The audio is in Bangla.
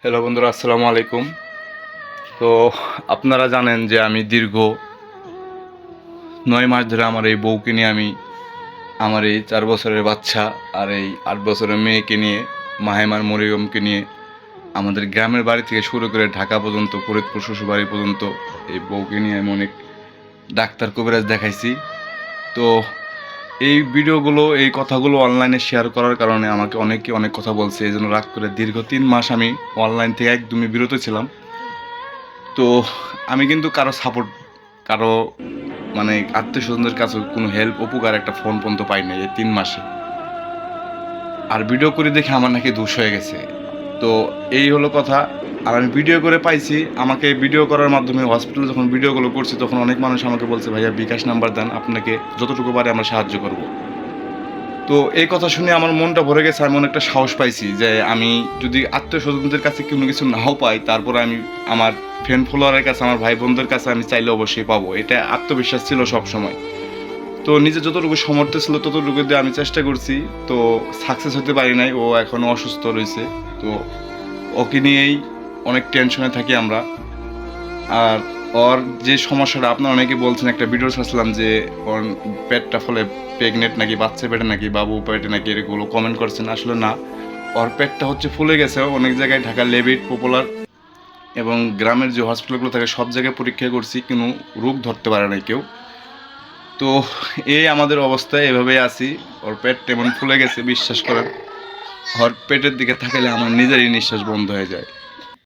হ্যালো বন্ধুরা, আসসালামু আলাইকুম। তো আপনারা জানেন যে আমি দীর্ঘ 9 মাস ধরে আমার এই বউকে নিয়ে আমার এই 4 বছরের বাচ্চা আর এই 8 বছরের মেয়েকে নিয়ে, মাহেমার মরিয়মকে নিয়ে আমাদের গ্রামের বাড়ি থেকে শুরু করে ঢাকা পর্যন্ত, ফরিদপুর শ্বশুরবাড়ি পর্যন্ত এই বউকে নিয়ে আমি অনেক ডাক্তার কবিরাজ দেখাইছি। তো এই ভিডিওগুলো, এই কথাগুলো অনলাইনে শেয়ার করার কারণে আমাকে অনেকে অনেক কথা বলছে, এই জন্য রাগ করে দীর্ঘ 3 মাস আমি অনলাইন থেকে একদমই বিরত ছিলাম। তো আমি কিন্তু কারো সাপোর্ট, কারো মানে আত্মীয়স্বজনদের কাছে কোনো হেল্প, উপকার একটা ফোন পর্যন্ত পাই নাই এই 3 মাসে। আর ভিডিও করে দেখে আমার নাকি দোষ হয়ে গেছে। তো এই হলো কথা। আর আমি ভিডিও করে পাইছি, আমাকে ভিডিও করার মাধ্যমে হসপিটালে যখন ভিডিওগুলো করছি তখন অনেক মানুষ আমাকে বলছে, ভাইয়া বিকাশ নাম্বার দেন, আপনাকে যতটুকু পারে আমরা সাহায্য করব। তো এই কথা শুনে আমার মনটা ভরে গেছে। আমি অনেকটা সাহস পাইছি যে আমি যদি আত্মীয় স্বজনদের কাছে কোনো কিছু নাও পাই, তারপরে আমি আমার ফ্রেন্ড ফলোয়ারের কাছে, আমার ভাই বোনদের কাছে আমি চাইলে অবশ্যই পাবো। এটা আত্মবিশ্বাস ছিল সব সময়। তো নিজে যতটুকু সামর্থ্য ছিল ততটুকু দিয়ে আমি চেষ্টা করছি। তো সাকসেস হতে পারি নাই, ও এখনও অসুস্থ রয়েছে। তো ওকে নিয়েই অনেক টেনশনে থাকি আমরা। আর ওর যে সমস্যাটা, আপনারা অনেকে বলছেন, একটা ভিডিও ছাড়ছিলাম যে ওর পেটটা ফলে প্রেগনেন্ট নাকি, বাচ্চা পেটে নাকি, বাবু পেটে নাকি, এগুলো কমেন্ট করছেন। আসলে না, ওর পেটটা হচ্ছে ফুলে গেছে। অনেক জায়গায় ঢাকার লেভিট, পপুলার এবং গ্রামের যে হসপিটালগুলো থাকে সব জায়গায় পরীক্ষা করছি, কোনো রোগ ধরতে পারে না কেউ। তো এই আমাদের অবস্থায় এভাবেই আছি। ওর পেট তেমন ফুলে গেছে, বিশ্বাস করেন ওর পেটের দিকে থাকলে আমার নিজেরই নিঃশ্বাস বন্ধ হয়ে যায়।